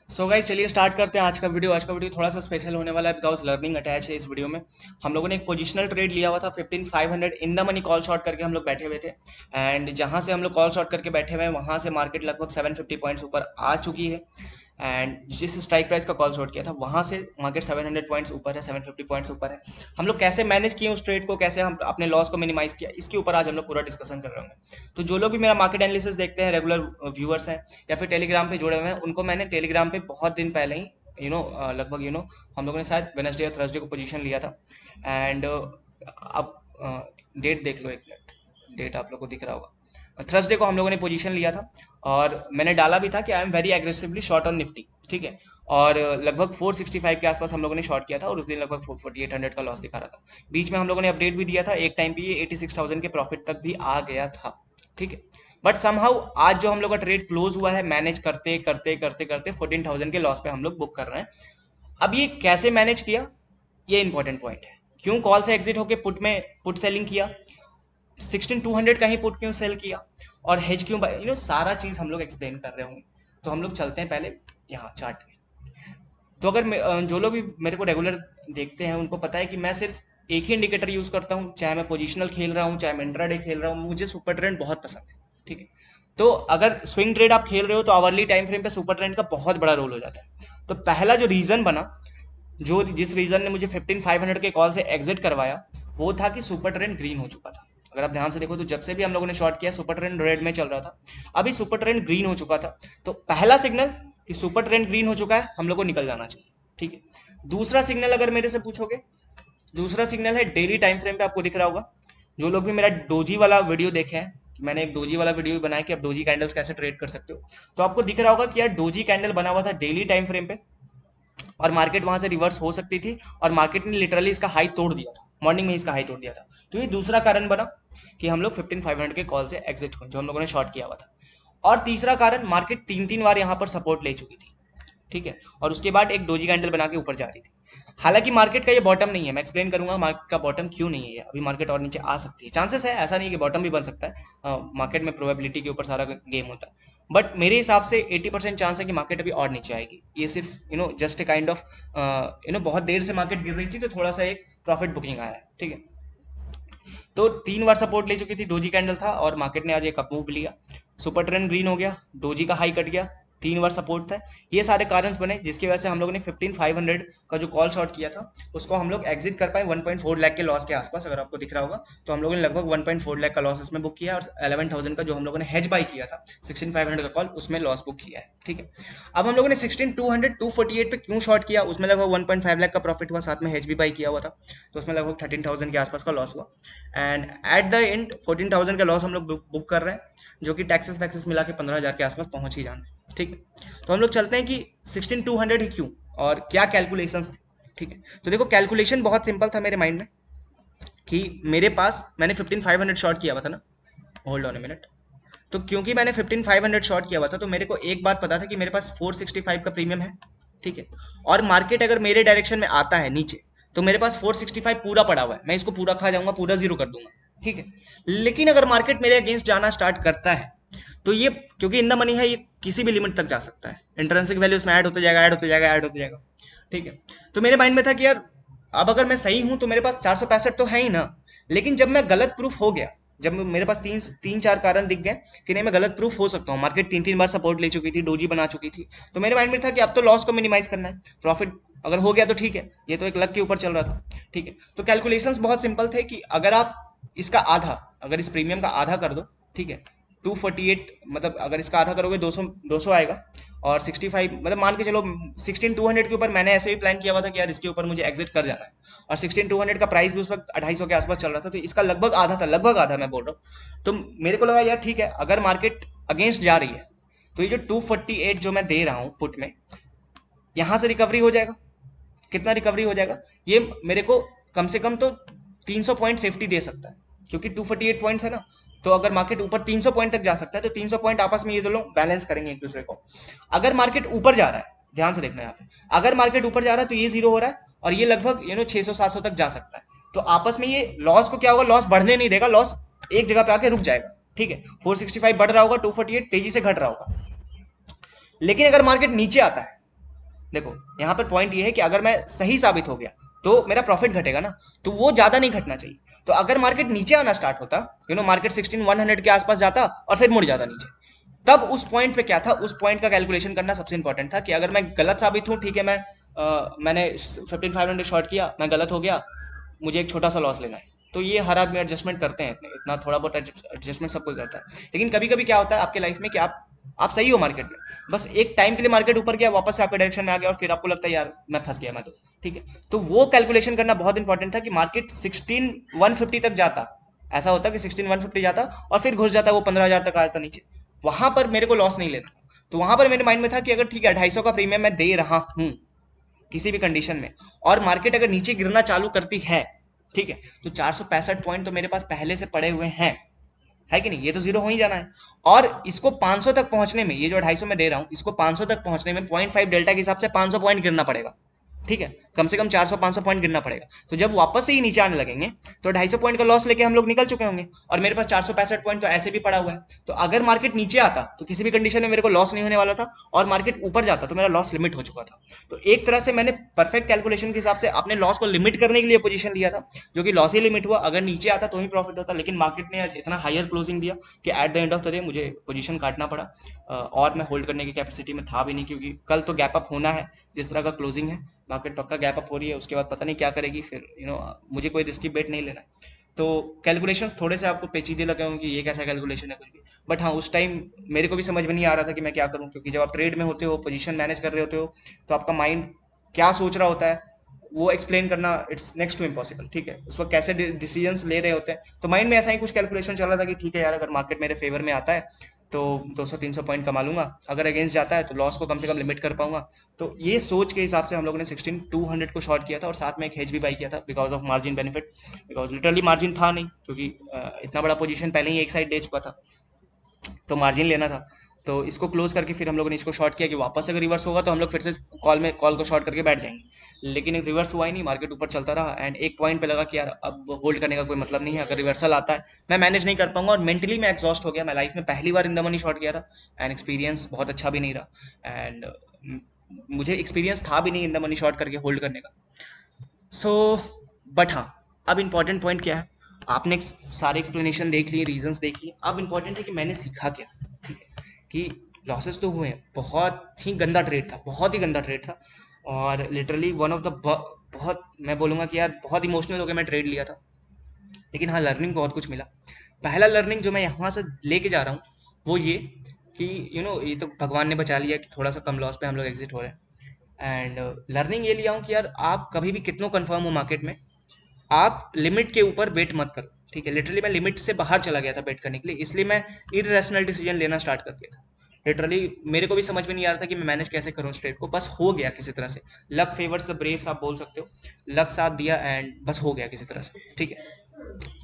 So guys चलिए start करते हैं आज का वीडियो। आज का वीडियो थोड़ा सा स्पेशल होने वाला है बिकॉज लर्निंग अटैच है इस वीडियो में। हम लोगों ने एक पोजिशनल ट्रेड लिया हुआ था 15,500 in the money call short करके हम लोग बैठे हुए थे। एंड जहां से हम लोग कॉल शॉर्ट करके बैठे हुए हैं वहां से मार्केट लगभग 750 पॉइंट्स ऊपर आ चुकी है। एंड जिस स्ट्राइक प्राइस का कॉल शॉर्ट किया था वहां से मार्केट 700 पॉइंट्स ऊपर है, 750 पॉइंट्स ऊपर है। हम लोग कैसे मैनेज किए उस ट्रेड को, कैसे हम अपने लॉस को मिनिमाइज किया, इसके ऊपर आज हम लोग पूरा डिस्कशन कर रहे होंगे। तो जो लोग भी मेरा मार्केट एनालिसिस देखते हैं, रेगुलर व्यूअर्स हैं या फिर टेलीग्राम पे जुड़े हुए हैं, उनको मैंने टेलीग्राम पे बहुत दिन पहले ही लगभग हम लोगों ने शायद वेनसडे या थर्सडे को पोजीशन लिया था। एंड अब डेट देख लो, एक मिनट, डेट आप लोग को दिख रहा होगा। थर्सडे को हम लोगों ने पोजीशन लिया था और मैंने डाला भी था कि I am very aggressively short on Nifty, ठीक है। और लगभग 465 के आसपास हम लोगों ने शॉर्ट किया था और उस दिन लगभग 4800 का लॉस दिखा रहा था। बीच में हम लोगों ने अपडेट भी दिया था, एक टाइम पे ये 86,000 के प्रॉफिट तक भी आ गया था, ठीक है। बट समहाउ आज जो हम लोग का ट्रेड क्लोज हुआ है, मैनेज करते करते करते करते 14,000 के लॉस पे हम लोग बुक कर रहे हैं। अब ये कैसे मैनेज किया, ये इंपॉर्टेंट पॉइंट है। क्यों कॉल से एग्जिट होके पुट में पुट सेलिंग किया, 16,200 का ही पुट क्यों सेल किया, और हेज क्यों, सारा चीज हम लोग एक्सप्लेन कर रहे होंगे। तो हम लोग चलते हैं पहले यहाँ चार्ट में। तो अगर जो लोग भी मेरे को रेगुलर देखते हैं उनको पता है कि मैं सिर्फ एक ही इंडिकेटर यूज करता हूँ, चाहे मैं पोजिशनल खेल रहा हूँ चाहे मैं इंट्राडे खेल रहा हूँ, मुझे सुपर ट्रेंड बहुत पसंद है, ठीक है। तो अगर स्विंग ट्रेड आप खेल रहे हो तो आवरली टाइम फ्रेम पे सुपर ट्रेंड का बहुत बड़ा रोल हो जाता है। तो पहला जो रीजन बना, जो जिस रीजन ने मुझे 15,500 के कॉल से एग्जिट करवाया, वो था कि सुपर ट्रेंड ग्रीन हो चुका था। अगर आप ध्यान से देखो तो जब से भी हम लोगों ने शॉर्ट किया सुपर ट्रेंड रेड में चल रहा था, अभी सुपर ट्रेंड ग्रीन हो चुका था। तो पहला सिग्नल कि सुपर ट्रेंड ग्रीन हो चुका है, हम लोग को निकल जाना चाहिए, ठीक है। दूसरा सिग्नल अगर मेरे से पूछोगे, दूसरा सिग्नल है डेली टाइम फ्रेम पे, आपको दिख रहा होगा। जो लोग भी मेरा डोजी वाला वीडियो देखे हैं, मैंने एक डोजी वाला वीडियो भी बनाया कि आप डोजी कैंडल्स कैसे ट्रेड कर सकते हो। तो आपको दिख रहा होगा कि यार डोजी कैंडल बना हुआ था डेली टाइम फ्रेम पे और मार्केट वहां से रिवर्स हो सकती थी, और मार्केट ने लिटरली इसका हाई तोड़ दिया था, मॉर्निंग में इसका हाई तोड़ दिया था। तो ये दूसरा कारण बना कि हम लोग 15,500 के कॉल से एग्जिट हुए, जो हम लोगों ने शॉर्ट किया हुआ था। और तीसरा कारण, मार्केट तीन तीन बार यहाँ पर सपोर्ट ले चुकी थी, ठीक है, और उसके बाद एक डोजी कैंडल बना के ऊपर जा रही थी। हालांकि मार्केट का ये बॉटम नहीं है, मैं एक्सप्लेन करूंगा मार्केट का बॉटम क्यों नहीं है। अभी मार्केट और नीचे आ सकती है, चांसेस है, ऐसा नहीं कि बॉटम भी बन सकता है। मार्केट में प्रोबेबिलिटी के ऊपर सारा गेम होता है। बट मेरे हिसाब से 80% चांस है कि मार्केट अभी और नीचे आएगी। ये सिर्फ जस्ट ए काइंड ऑफ बहुत देर से मार्केट गिर रही थी तो थोड़ा सा एक प्रॉफिट बुकिंग आया है, ठीक है। तो तीन बार सपोर्ट ले चुकी थी, डोजी कैंडल था और मार्केट ने आज एक अपमूव लिया, सुपर ट्रेंड ग्रीन हो गया, डोजी का हाई कट गया, तीन बार सपोर्ट था। ये सारे कारण बने जिसकी वजह से हम लोगों ने 15,500 का जो कॉल शॉर्ट किया था उसको हम लोग एग्जिट कर पाए 1.4 लाख के लॉस के आसपास। अगर आपको दिख रहा होगा तो हम लोगों ने लगभग 1.4 लाख का लॉस इसमें बुक किया, और 11,000 का जो हम लोगों ने हेज बाई किया था 16,500 का कॉल, उसमें लॉस बुक किया है, ठीक है। अब हम लोगों ने 16,200 248 पे क्यों शॉर्ट किया, उसमें लगभग 1.5 लाख का प्रॉफिट हुआ, साथ में हेज भी बाई किया हुआ था, तो उसमें लगभग 13,000 के आसपास का लॉस हुआ। एंड एट द एंड 14,000 का लॉस हम लोग बुक कर रहे हैं, जो कि टैक्सेस वैक्सेस मिला के 15,000 के आसपास पहुंच ही जाना है, ठीक है। तो हम लोग चलते हैं कि 16,200 ही क्यों और क्या कैलकुलेशंस थे, ठीक है। तो देखो कैलकुलेशन बहुत सिंपल था मेरे माइंड में कि मेरे पास, मैंने 15,500 शॉर्ट किया हुआ था ना, होल्ड ऑन ए मिनट। तो क्योंकि मैंने 15,500 शॉर्ट किया हुआ था तो मेरे को एक बात पता था कि मेरे पास 465 का प्रीमियम है, ठीक है। और मार्केट अगर मेरे डायरेक्शन में आता है नीचे तो मेरे पास 465 पूरा पड़ा हुआ है, मैं इसको पूरा खा जाऊंगा, पूरा जीरो कर दूंगा, ठीक है। लेकिन अगर मार्केट मेरे अगेंस्ट जाना स्टार्ट करता है तो ये, क्योंकि इन द मनी है, ये किसी भी लिमिट तक जा सकता है, इंट्रेंसिक वैल्यू उसमें ऐड होते जाएगा, ऐड होते जाएगा, ऐड होते जाएगा, ठीक है। तो मेरे माइंड में था कि यार अब अगर मैं सही हूं तो मेरे पास 465 तो है ही ना। लेकिन जब मैं गलत प्रूफ हो गया, जब मेरे पास तीन तीन चार कारण दिख गए कि नहीं मैं गलत प्रूफ हो सकता हूँ, मार्केट तीन तीन बार सपोर्ट ले चुकी थी, डोजी बना चुकी थी, तो मेरे माइंड में था कि अब तो लॉस को मिनिमाइज करना है, प्रॉफिट अगर हो गया तो ठीक है, ये तो एक लक के ऊपर चल रहा था, ठीक है। तो कैलकुलेशंस बहुत सिंपल थे कि अगर आप इसका आधा, अगर इस प्रीमियम का आधा कर दो, ठीक है, 248, मतलब अगर इसका आधा करोगे 200 200 आएगा, और 65, मतलब मान के चलो 16,200 के ऊपर मैंने ऐसे भी प्लान किया हुआ था कि यार इसके ऊपर मुझे एग्जिट कर जाना है, और 16,200 का प्राइस भी उस वक्त 250 के आसपास चल रहा था, तो इसका लगभग आधा था, लगभग आधा मैं बोल रहा हूँ। तो मेरे को लगा यार ठीक है, अगर मार्केट अगेंस्ट जा रही है तो ये जो 248 जो मैं दे रहा हूँ पुट में, यहाँ से रिकवरी हो जाएगा। कितना रिकवरी हो जाएगा, ये मेरे को कम से कम तो 300 पॉइंट सेफ्टी दे सकता है, क्योंकि 248 पॉइंट्स है ना। तो अगर मार्केट ऊपर 300 पॉइंट तक जा सकता है तो 300 पॉइंट आपस में ये दोनों बैलेंस करेंगे एक दूसरे को। अगर मार्केट ऊपर जा रहा है, ध्यान से देखना यहाँ पे, अगर मार्केट ऊपर जा रहा है तो ये जीरो हो रहा है, और ये लगभग 600 700 तक जा सकता है। तो आपस में ये लॉस को क्या होगा, लॉस बढ़ने नहीं देगा, लॉस एक जगह पे आके रुक जाएगा, ठीक है। 465 बढ़ रहा होगा, 248 तेजी से घट रहा होगा। लेकिन अगर मार्केट नीचे आता है, देखो यहाँ पर पॉइंट ये है कि अगर मैं सही साबित हो गया तो मेरा प्रॉफिट घटेगा ना, तो वो ज्यादा नहीं घटना चाहिए। तो अगर मार्केट नीचे आना स्टार्ट होता, मार्केट 16,100 के आसपास जाता और फिर मुड़ जाता नीचे, तब उस पॉइंट पे क्या था, उस पॉइंट का कैलकुलेशन करना सबसे इंपॉर्टेंट था कि अगर मैं गलत साबित हूँ, ठीक है, मैंने 15,500 शॉर्ट किया, मैं गलत हो गया, मुझे एक छोटा सा लॉस लेना है, तो ये हर आदमी एडजस्टमेंट करते हैं, इतने इतना थोड़ा बहुत एडजस्टमेंट सब कोई करता है। लेकिन कभी कभी क्या होता है आपके लाइफ में कि आप सही हो मार्केट में, बस एक टाइम के लिए मार्केट ऊपर गया, वापस से आपके डायरेक्शन में आ गया और फिर आपको लगता है यार मैं फंस गया, मैं तो ठीक है। तो वो कैलकुलेशन करना बहुत इंपॉर्टेंट था कि मार्केट 16,150 तक जाता, ऐसा होता कि 16,150 जाता और फिर घुस जाता, वो 15,000 तक आ जाता नीचे, वहां पर मेरे को लॉस नहीं लेना था। तो वहां पर मेरे माइंड में था कि अगर ठीक है 250 का प्रीमियम मैं दे रहा हूं किसी भी कंडीशन में, और मार्केट अगर नीचे गिरना चालू करती है, ठीक है, तो 465 पॉइंट तो मेरे पास पहले से पड़े हुए हैं, है कि नहीं, ये तो जीरो हो ही जाना है। और इसको 500 तक पहुंचने में, ये जो 250 में दे रहा हूं, इसको 500 तक पहुंचने में 0.5 डेल्टा के हिसाब से 500 पॉइंट गिरना पड़ेगा, ठीक है, कम से कम 400-500 पॉइंट गिरना पड़ेगा। तो जब वापस से ही नीचे आने लगेंगे तो 250 पॉइंट का लॉस लेके हम लोग निकल चुके होंगे, और मेरे पास 465 पॉइंट तो ऐसे भी पड़ा हुआ है। तो अगर मार्केट नीचे आता तो किसी भी कंडीशन में मेरे को लॉस नहीं होने वाला था, और मार्केट ऊपर जाता तो मेरा लॉस लिमिट हो चुका था। तो एक तरह से मैंने परफेक्ट कैलकुलेशन के हिसाब से अपने लॉस को लिमिट करने के लिए पोजीशन लिया था, जो कि लॉस ही लिमिट हुआ, अगर नीचे आता तो ही प्रॉफिट होता। लेकिन मार्केट ने आज इतना हायर क्लोजिंग दिया कि at the end of the day मुझे पोजीशन काटना पड़ा, और मैं होल्ड करने की कैपेसिटी में था भी नहीं, क्योंकि कल तो गैप अप होना है। जिस तरह का क्लोजिंग है, मार्केट पक्का गैप अप हो रही है, उसके बाद पता नहीं क्या करेगी, फिर मुझे कोई रिस्की बेट नहीं लेना है। तो कैलकुलेशंस थोड़े से आपको पेचीदे लगे होंगे कि ये कैसा कैलकुलेशन है कुछ भी, बट हाँ उस टाइम मेरे को भी समझ में नहीं आ रहा था कि मैं क्या करूँ, क्योंकि जब आप ट्रेड में होते हो, पोजीशन मैनेज कर रहे होते हो, तो आपका माइंड क्या सोच रहा होता है वो एक्सप्लेन करना इट्स नेक्स्ट टू इम्पॉसिबल, ठीक है। उस वक्त कैसे डिसीजंस ले रहे होते हैं, तो माइंड में ऐसा ही कुछ कैलकुलेशन चल रहा था कि ठीक है यार, अगर मार्केट मेरे फेवर में आता है तो 200-300 पॉइंट कमा लूंगा, अगर अगेंस्ट जाता है तो लॉस को कम से कम लिमिट कर पाऊंगा। तो ये सोच के हिसाब से हम लोगों ने 16,200 को शॉर्ट किया था, और साथ में एक हेज भी बाई किया था because of margin benefit, because literally margin था नहीं, क्योंकि इतना बड़ा पोजीशन पहले ही एक साइड दे चुका था, तो मार्जिन लेना था। तो इसको क्लोज करके फिर हम लोगों ने इसको शॉर्ट किया कि वापस अगर रिवर्स होगा तो हम लोग फिर से कॉल को शॉर्ट करके बैठ जाएंगे। लेकिन रिवर्स हुआ ही नहीं, मार्केट ऊपर चलता रहा, एंड एक पॉइंट पे लगा कि यार अब होल्ड करने का कोई मतलब नहीं है, अगर रिवर्सल आता है मैं मैनेज नहीं कर पाऊंगा, और मेंटली मैं एग्जॉस्ट हो गया। मैं लाइफ में पहली बार इन द मनी शॉर्ट किया था, एंड एक्सपीरियंस बहुत अच्छा भी नहीं रहा, एंड मुझे एक्सपीरियंस था भी नहीं इन द मनी शॉर्ट करके होल्ड करने का। सो बट हाँ, अब इंपॉर्टेंट पॉइंट क्या है, आपने सारे एक्सप्लेनेशन देख लिए, रीजंस देख लिए, अब इंपॉर्टेंट है कि मैंने सीखा क्या, ठीक है, कि लॉसेस तो हुए हैं, बहुत ही गंदा ट्रेड था, बहुत ही गंदा ट्रेड था, और लिटरली वन ऑफ द बहुत, मैं बोलूँगा कि यार बहुत इमोशनल होकर मैं ट्रेड लिया था। लेकिन हाँ, लर्निंग बहुत कुछ मिला। पहला लर्निंग जो मैं यहाँ से लेके जा रहा हूँ वो ये कि ये तो भगवान ने बचा लिया कि थोड़ा सा कम लॉस पे हम लोग एग्जिट हो रहे हैं। एंड लर्निंग ये लिया हूँ कि यार आप कभी भी कितनों कंफर्म हो मार्केट में, आप लिमिट के ऊपर बेट मत करो, ठीक है। लिटरली मैं लिमिट से बाहर चला गया था बेट करने के लिए, इसलिए मैं इरेशनल डिसीजन लेना स्टार्ट कर दिया था। लिटरली मेरे को भी समझ में नहीं आ रहा था कि मैं मैनेज कैसे करूँ उस ट्रेड को, बस हो गया किसी तरह से, लक फेवर्स द ब्रेव्स आप बोल सकते हो, लक साथ दिया एंड बस हो गया किसी तरह से, ठीक है।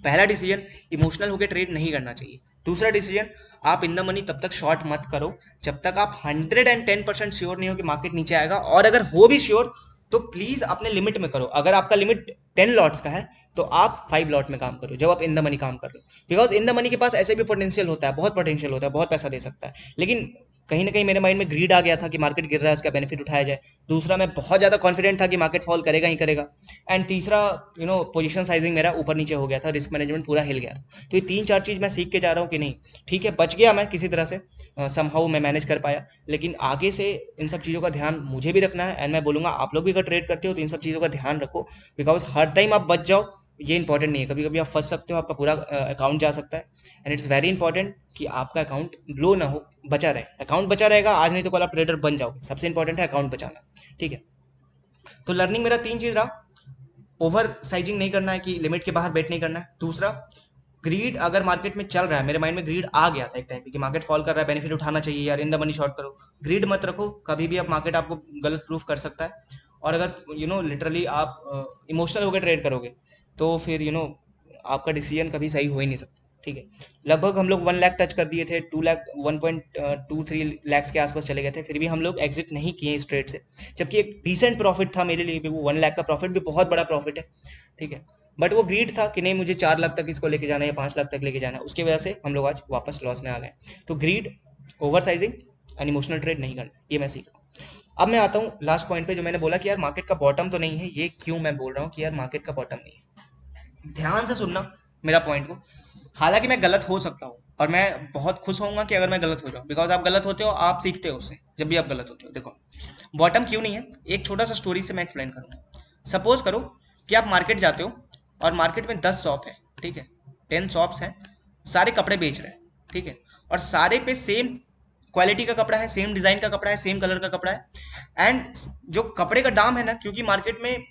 पहला डिसीजन, इमोशनल होकर ट्रेड नहीं करना चाहिए। दूसरा डिसीजन, आप इन द मनी तब तक शॉर्ट मत करो जब तक आप 110% श्योर नहीं हो कि मार्केट नीचे आएगा, और अगर हो भी श्योर तो प्लीज अपने लिमिट में करो। अगर आपका लिमिट 10 लॉट्स का है तो आप 5 लॉट में काम करो जब आप इन द मनी काम कर रहे हो, बिकॉज इन द मनी के पास ऐसे भी पोटेंशियल होता है, बहुत पोटेंशियल होता है, बहुत पैसा दे सकता है। लेकिन कहीं ना कहीं मेरे माइंड में ग्रीड आ गया था कि मार्केट गिर रहा है, इसका बेनिफिट उठाया जाए। दूसरा, मैं बहुत ज़्यादा कॉन्फिडेंट था कि मार्केट फॉल करेगा ही करेगा। एंड तीसरा, पोजीशन साइजिंग मेरा ऊपर नीचे हो गया था, रिस्क मैनेजमेंट पूरा हिल गया था। तो ये 3-4 चीज़ मैं सीख के जा रहा हूँ कि नहीं, ठीक है, बच गया मैं किसी तरह से, समहाउ मैं मैनेज कर पाया। लेकिन आगे से इन सब चीज़ों का ध्यान मुझे भी रखना है, एंड मैं बोलूँगा आप लोग भी अगर ट्रेड करते हो तो इन सब चीज़ों का ध्यान रखो, बिकॉज हर टाइम आप बच जाओ ये इंपॉर्टेंट नहीं है। कभी कभी आप फंस सकते हो, आपका पूरा अकाउंट जा सकता है, एंड इट्स वेरी इंपॉर्टेंट कि आपका अकाउंट लो ना हो, बचा रहे। अकाउंट बचा रहेगा, आज नहीं तो कल आप ट्रेडर बन जाओगे, सबसे इंपॉर्टेंट है अकाउंट बचाना, ठीक है। तो लर्निंग मेरा 3 चीज़ रहा, ओवर साइजिंग नहीं करना है कि लिमिट के बाहर बेट नहीं करना है। दूसरा, ग्रीड अगर मार्केट में चल रहा है, मेरे माइंड में ग्रीड आ गया था एक टाइम पे कि मार्केट फॉल कर रहा है, बेनिफिट उठाना चाहिए यार, इन द मनी शॉर्ट करो, ग्रीड मत रखो, कभी भी आप मार्केट आपको गलत प्रूफ कर सकता है। और अगर लिटरली आप इमोशनल होकर ट्रेड करोगे तो फिर आपका डिसीजन कभी सही हो ही नहीं सकता, ठीक है। लगभग हम लोग 1 लाख टच कर दिए थे, 2 लाख 1.23 लाख के आसपास चले गए थे, फिर भी हम लोग एग्जिट नहीं किए इस ट्रेड से, जबकि एक डिसेंट प्रॉफिट था मेरे लिए भी, वो 1 लाख का प्रॉफिट भी बहुत बड़ा प्रॉफिट है, ठीक है। बट वो ग्रीड था कि नहीं मुझे 4 लाख तक इसको लेके जाना है या 5 लाख तक लेके जाना है, उसकी वजह से हम लोग आज वापस लॉस में आ गए। तो greed, oversizing and emotional trade नहीं करना, ये मैं सीखा। अब मैं आता हूँ लास्ट पॉइंट पे, जो मैंने बोला कि यार मार्केट का बॉटम तो नहीं है। ये क्यों मैं बोल रहा हूँ कि यार मार्केट का बॉटम नहीं है, ध्यान से सुनना मेरा पॉइंट को। हालांकि मैं गलत हो सकता हूँ और मैं बहुत खुश होऊंगा कि अगर मैं गलत हो जाऊँ, बिकॉज आप गलत होते हो, आप सीखते हो उससे जब भी आप गलत होते हो। देखो बॉटम क्यों नहीं है, एक छोटा सा स्टोरी से मैं एक्सप्लेन करूंगा। सपोज करो कि आप मार्केट जाते हो और मार्केट में 10 शॉप है, ठीक है, 10 शॉप्स हैं, सारे कपड़े बेच रहे हैं, ठीक है, और सारे पे सेम क्वालिटी का कपड़ा है, सेम डिजाइन का कपड़ा है, सेम कलर का कपड़ा है। एंड जो कपड़े का दाम है ना, क्योंकि मार्केट में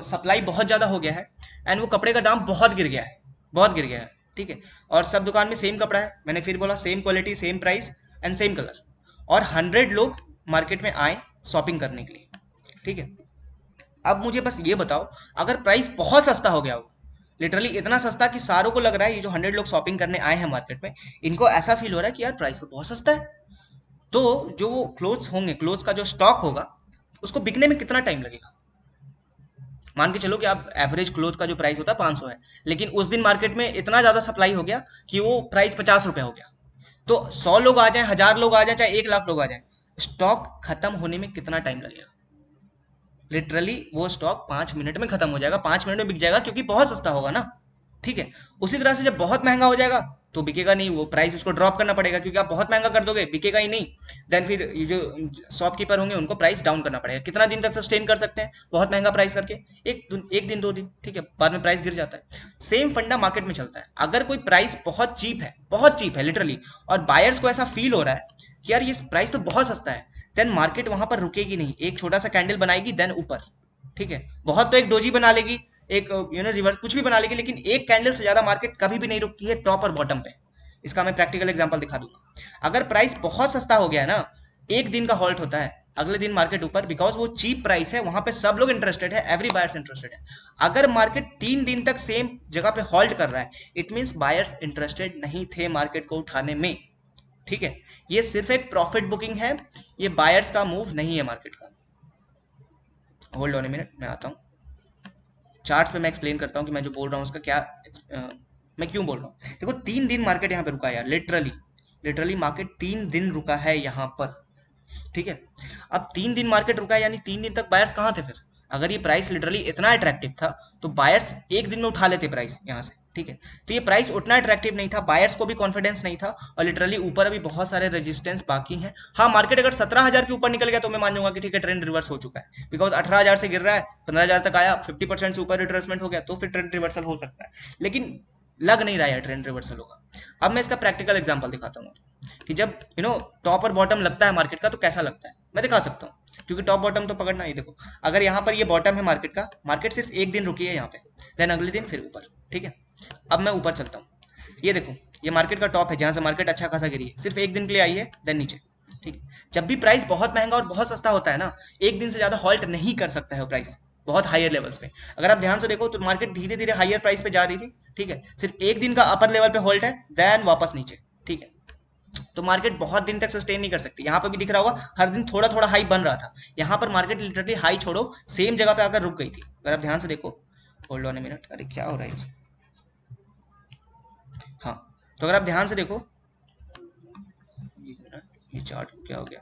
सप्लाई बहुत ज़्यादा हो गया है, एंड वो कपड़े का दाम बहुत गिर गया है, बहुत गिर गया है, ठीक है। और सब दुकान में सेम कपड़ा है, मैंने फिर बोला same quality, same price and same colour. और 100 लोग मार्केट में आए शॉपिंग करने के लिए, ठीक है। अब मुझे बस ये बताओ, अगर प्राइस बहुत सस्ता हो गया हो, लिटरली इतना सस्ता कि सारों को लग रहा है, ये जो 100 लोग शॉपिंग करने आए हैं मार्केट में, इनको ऐसा फील हो रहा है कि यार प्राइस तो बहुत सस्ता है, तो जो वो क्लोथ्स होंगे, क्लोथ्स का जो स्टॉक होगा, उसको बिकने में कितना टाइम लगेगा। मान के चलो कि आप एवरेज क्लोथ का जो प्राइस होता है 500 है, लेकिन उस दिन मार्केट में इतना ज्यादा सप्लाई हो गया कि वो प्राइस 50 रुपये हो गया। तो 100 लोग आ जाए, 1000 लोग आ जाए, चाहे 1 लाख लोग आ जाए, स्टॉक खत्म होने में कितना टाइम लगेगा। लिटरली वो स्टॉक 5 मिनट में खत्म हो जाएगा, 5 मिनट में बिक जाएगा, क्योंकि बहुत सस्ता होगा ना, ठीक है। उसी तरह से जब बहुत महंगा हो जाएगा तो बिकेगा नहीं, वो प्राइस उसको ड्रॉप करना पड़ेगा, क्योंकि आप बहुत महंगा कर दोगे बिकेगा ही नहीं। देन फिर ये जो शॉपकीपर होंगे उनको प्राइस डाउन करना पड़ेगा। कितना दिन तक सस्टेन कर सकते हैं बहुत महंगा प्राइस करके, एक दिन 2 दिन, ठीक है, बाद में प्राइस गिर जाता है। सेम फंडा मार्केट में चलता है। अगर कोई प्राइस बहुत चीप है, बहुत चीप है लिटरली, और बायर्स को ऐसा फील हो रहा है कि यार ये प्राइस तो बहुत सस्ता है, देन मार्केट वहां पर रुकेगी नहीं, एक छोटा सा कैंडल बनाएगी देन ऊपर, ठीक है। बहुत तो एक डोजी बना लेगी, एक रिवर्स कुछ भी बना लेगी, लेकिन एक कैंडल से ज्यादा मार्केट कभी भी नहीं रुकती है टॉप और बॉटम पे। इसका मैं प्रैक्टिकल एग्जांपल दिखा दूंगा। अगर प्राइस बहुत सस्ता हो गया है ना, एक दिन का हॉल्ट होता है, अगले दिन मार्केट ऊपर, बिकॉज वो चीप प्राइस है, वहां पे सब लोग इंटरेस्टेड है, एवरी बायर्स इंटरेस्टेड है। अगर मार्केट 3 दिन तक सेम जगह पे हॉल्ट कर रहा है, इट मीन्स बायर्स इंटरेस्टेड नहीं थे मार्केट को उठाने में, ठीक है। ये सिर्फ एक प्रॉफिट बुकिंग है, ये बायर्स का मूव नहीं है मार्केट का। होल्ड ऑन ए मिनट, मैं आता हूँ चार्ट्स पे, मैं एक्सप्लेन करता हूँ कि मैं जो बोल रहा हूँ उसका क्या मैं क्यों बोल रहा हूँ। देखो 3 दिन मार्केट यहाँ पे रुका है यार, लिटरली लिटरली मार्केट 3 दिन रुका है यहाँ पर, ठीक है। अब 3 दिन मार्केट रुका है, यानी 3 दिन तक बायर्स कहाँ थे फिर। अगर ये प्राइस लिटरली इतना अट्रैक्टिव था तो बायर्स एक दिन में उठा लेते प्राइस यहाँ से, ठीक है। तो ये प्राइस उतना अट्रैक्टिव नहीं था, बायर्स को भी कॉन्फिडेंस नहीं था, और लिटरली ऊपर अभी बहुत सारे रेजिस्टेंस बाकी हैं। हाँ, मार्केट अगर 17,000 के ऊपर निकल गया तो मैं मान जाऊंगा कि ठीक है ट्रेंड रिवर्स हो चुका है, बिकॉज 18,000 से गिर रहा है, 15,000 तक आया, 50% से ऊपर रिट्रेसमेंट हो गया, तो फिर ट्रेंड रिवर्सल हो सकता है। लेकिन लग नहीं रहा है ट्रेंड रिवर्सल होगा। अब मैं इसका प्रैक्टिकल एग्जांपल दिखाता हूँ कि जब टॉप और बॉटम लगता है मार्केट का तो कैसा लगता है, मैं दिखा सकता हूँ, क्योंकि टॉप बॉटम तो पकड़ना ही। देखो अगर यहाँ पर ये बॉटम है मार्केट का, मार्केट सिर्फ एक दिन रुकी है यहाँ पे, देन अगले दिन फिर ऊपर, ठीक है। अब मैं ऊपर चलता हूँ, ये देखो ये मार्केट का टॉप है जहाँ से मार्केट अच्छा खासा गिरी है, सिर्फ एक दिन के लिए आई है देन नीचे, ठीक है। जब भी प्राइस बहुत महंगा और बहुत सस्ता होता है ना, एक दिन से ज्यादा हॉल्ट नहीं कर सकता है वो प्राइस बहुत हायर लेवल्स पे। अगर आप ध्यान से देखो तो मार्केट धीरे धीरे हायर प्राइस पे जा रही थी, ठीक है, सिर्फ एक दिन का अपर लेवल पे होल्ड है, देन वापस नीचे, ठीक है। तो मार्केट बहुत दिन तक सस्टेन नहीं कर सकती। यहाँ पर भी दिख रहा होगा हर दिन थोड़ा थोड़ा हाई बन रहा था, यहाँ पर मार्केट लिटरली हाई छोड़ो सेम जगह पे आकर रुक गई थी। अगर आप ध्यान से देखो, होल्ड ऑन ए मिनट, अरे क्या हो रहा है हाँ, तो अगर आप ध्यान से देखो, ये चार्ट क्या हो गया,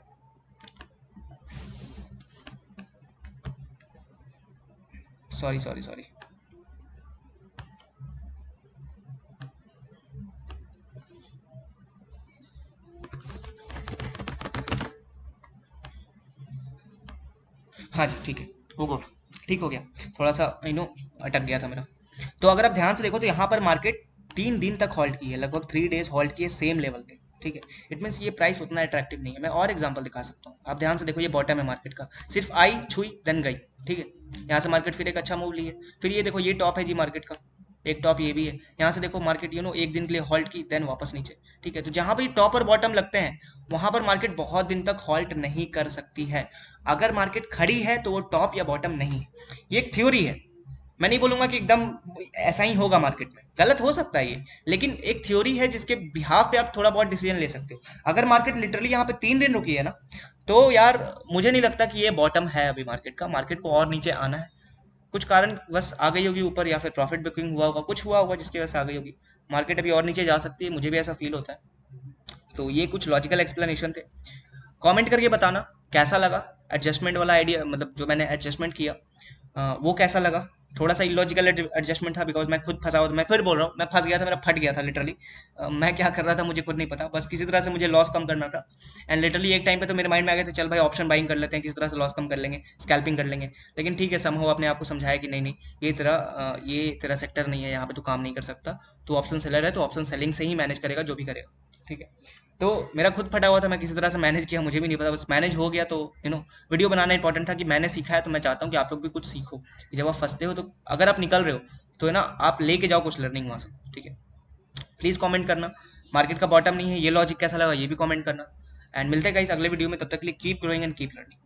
सॉरी सॉरी सॉरी, हाँ जी ठीक है, वो गुड, ठीक हो गया, थोड़ा सा अटक गया था मेरा। तो अगर आप ध्यान से देखो तो यहाँ पर मार्केट 3 दिन तक हॉल्ट की है, लगभग 3 डेज हॉल्ट की है सेम लेवल पे, ठीक है। इट मीन्स ये प्राइस उतना अट्रैक्टिव नहीं है। मैं और एग्जांपल दिखा सकता हूँ, आप ध्यान से देखो, ये बॉटम है मार्केट का, सिर्फ आई छुई देन गई, ठीक है। यहाँ से मार्केट फिर एक अच्छा मूव ली है, फिर ये देखो ये टॉप है जी मार्केट का, एक टॉप ये भी है, यहाँ से देखो मार्केट एक दिन के लिए हॉल्ट की देन वापस नीचे, ठीक है। तो जहां पर टॉप और बॉटम लगते हैं वहां पर मार्केट बहुत दिन तक हॉल्ट नहीं कर सकती है। अगर मार्केट खड़ी है तो वो टॉप या बॉटम नहीं है। ये एक थ्योरी है, मैं नहीं बोलूंगा कि एकदम ऐसा ही होगा, मार्केट में गलत हो सकता है ये, लेकिन एक थ्योरी है जिसके बिहाफ पे आप थोड़ा बहुत डिसीजन ले सकते हो। अगर मार्केट लिटरली यहाँ पे 3 दिन रुकी है ना, तो यार मुझे नहीं लगता कि ये बॉटम है अभी मार्केट का, मार्केट को और नीचे आना है। कुछ कारण बस आ गई होगी ऊपर, या फिर प्रॉफिट बुकिंग हुआ होगा, कुछ हुआ होगा जिसकी वजह से आ गई होगी। मार्केट अभी और नीचे जा सकती है, मुझे भी ऐसा फील होता है। तो ये कुछ लॉजिकल एक्सप्लेनेशन थे। कमेंट करके बताना कैसा लगा, एडजस्टमेंट वाला आइडिया, मतलब जो मैंने एडजस्टमेंट किया वो कैसा लगा? थोड़ा सा इलॉजिकल एडजस्टमेंट था, बिकॉज मैं खुद फंसा हुआ था। मैं फिर बोल रहा हूँ, मैं फंस गया था, मेरा फट गया था लिटरली। मैं क्या कर रहा था मुझे खुद नहीं पता, बस किसी तरह से मुझे लॉस कम करना था। एंड लिटरली एक टाइम पे तो मेरे माइंड में आ गया था, चल भाई ऑप्शन बाइंग कर लेते हैं, किसी तरह से लॉस कम कर लेंगे, स्कैल्पिंग कर लेंगे। लेकिन ठीक है, समहाउ अपने आप को समझाया कि नहीं नहीं, ये तेरा सेक्टर नहीं है, यहाँ पे तू काम नहीं कर सकता। तू ऑप्शन सेलर है, तो ऑप्शन सेलिंग से ही मैनेज करेगा जो भी करेगा। ठीक है। तो मेरा खुद फटा हुआ था, मैं किसी तरह से मैनेज किया, मुझे भी नहीं पता, बस मैनेज हो गया। तो वीडियो बनाना इंपॉर्टेंट था कि मैंने सीखा है, तो मैं चाहता हूँ कि आप लोग भी कुछ सीखो, कि जब आप फंसते हो तो अगर आप निकल रहे हो तो आप लेके जाओ कुछ लर्निंग वहाँ से। ठीक है। प्लीज़ कमेंट करना, मार्केट का बॉटम नहीं है, ये लॉजिक कैसा लगा ये भी कमेंट करना। एंड मिलते हैं गाइस अगले वीडियो में, तब तक के लिए keep growing and keep learning.